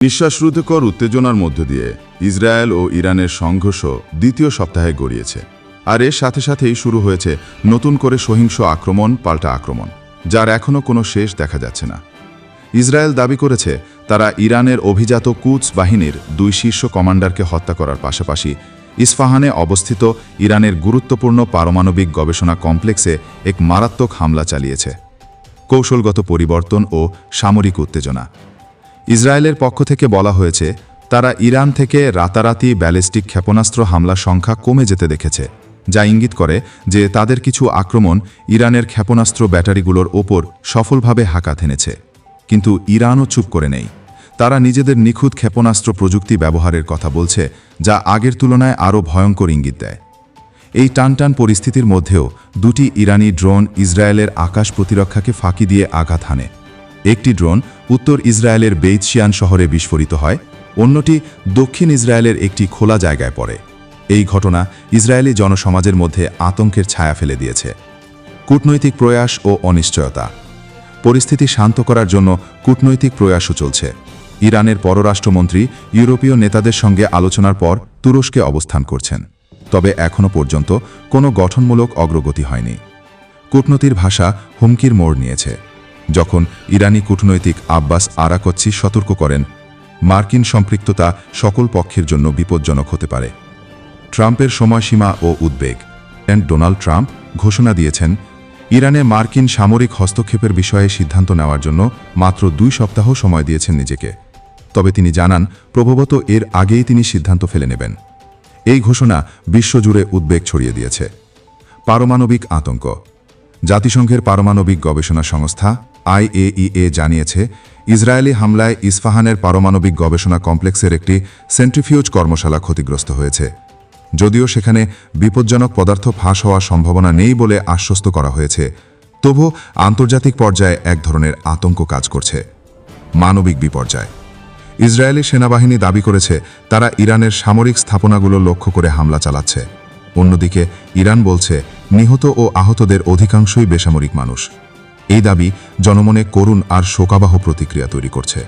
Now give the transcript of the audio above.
নিঃশ্বাসরুদ্ধকর উত্তেজনার মধ্য দিয়ে ইসরায়েল ও ইরানের সংঘর্ষ দ্বিতীয় সপ্তাহে গড়িয়েছে, আর এর সাথে সাথেই শুরু হয়েছে নতুন করে সহিংস আক্রমণ পাল্টা আক্রমণ, যার এখনও কোনো শেষ দেখা যাচ্ছে না। ইসরায়েল দাবি করেছে তারা ইরানের অভিজাত কুদস বাহিনীর 2 শীর্ষ কমান্ডারকে হত্যা করার পাশাপাশি ইস্পাহানে অবস্থিত ইরানের গুরুত্বপূর্ণ পারমাণবিক গবেষণা কমপ্লেক্সে এক মারাত্মক হামলা চালিয়েছে। কৌশলগত পরিবর্তন ও সামরিক উত্তেজনা। ইসরায়েলের পক্ষ থেকে বলা হয়েছে তারা ইরান থেকে রাতারাতি ব্যালিস্টিক ক্ষেপণাস্ত্র হামলার সংখ্যা কমে যেতে দেখেছে, যা ইঙ্গিত করে যে তাদের কিছু আক্রমণ ইরানের ক্ষেপণাস্ত্র ব্যাটারিগুলোর ওপর সফলভাবে হাঁকা থেনেছে। কিন্তু ইরানও চুপ করে নেই। তারা নিজেদের নিখুঁত ক্ষেপণাস্ত্র প্রযুক্তি ব্যবহারের কথা বলছে, যা আগের তুলনায় আরও ভয়ঙ্কর ইঙ্গিত দেয়। এই টানটান পরিস্থিতির মধ্যেও 2টি ইরানি ড্রোন ইসরায়েলের আকাশ প্রতিরক্ষাকে ফাঁকি দিয়ে আঘাত হানে। একটি ড্রোন উত্তর ইসরায়েলের বেইতশিয়ান শহরে বিস্ফোরিত হয়, অন্যটি দক্ষিণ ইসরায়েলের একটি খোলা জায়গায় পড়ে। এই ঘটনা ইসরায়েলি জনসমাজের মধ্যে আতঙ্কের ছায়া ফেলে দিয়েছে। কূটনৈতিক প্রয়াস ও অনিশ্চয়তা। পরিস্থিতি শান্ত করার জন্য কূটনৈতিক প্রয়াসও চলছে। ইরানের পররাষ্ট্রমন্ত্রী ইউরোপীয় নেতাদের সঙ্গে আলোচনার পর তুরস্কে অবস্থান করছেন, তবে এখনও পর্যন্ত কোনো গঠনমূলক অগ্রগতি হয়নি। কূটনীতির ভাষা হুমকির মোড় নিয়েছে, যখন ইরানি কূটনৈতিক আব্বাস আরাকচ্চি সতর্ক করেন মার্কিন সম্পৃক্ততা সকল পক্ষের জন্য বিপজ্জনক হতে পারে। ট্রাম্পের সময়সীমা ও উদ্বেগ। ডোনাল্ড ট্রাম্প ঘোষণা দিয়েছেন ইরানে মার্কিন সামরিক হস্তক্ষেপের বিষয়ে সিদ্ধান্ত নেওয়ার জন্য মাত্র 2 সপ্তাহ সময় দিয়েছেন নিজেকে। তবে তিনি জানান প্রভবত এর আগেই তিনি সিদ্ধান্ত ফেলে নেবেন। এই ঘোষণা বিশ্বজুড়ে উদ্বেগ ছড়িয়ে দিয়েছে। পারমাণবিক আতঙ্ক। জাতিসংঘের পারমাণবিক গবেষণা সংস্থা IAEA জানিয়েছে ইসরায়েলি হামলায় ইস্পাহানের পারমাণবিক গবেষণা কমপ্লেক্সের একটি সেন্ট্রিফিউজ কর্মশালা ক্ষতিগ্রস্ত হয়েছে। যদিও সেখানে বিপজ্জনক পদার্থ ফাঁস হওয়ার সম্ভাবনা নেই বলে আশ্বস্ত করা হয়েছে, তবু আন্তর্জাতিক পর্যায়ে এক ধরনের আতঙ্ক কাজ করছে। মানবিক বিপর্যয়। ইসরায়েলি সেনাবাহিনী দাবি করেছে তারা ইরানের সামরিক স্থাপনাগুলো লক্ষ্য করে হামলা চালাচ্ছে। অন্যদিকে ইরান বলছে নিহত ও আহতদের অধিকাংশই বেসামরিক মানুষ। এই দাবি জনমনে করুণ আর শোকাবহ প্রতিক্রিয়া তৈরি করছে।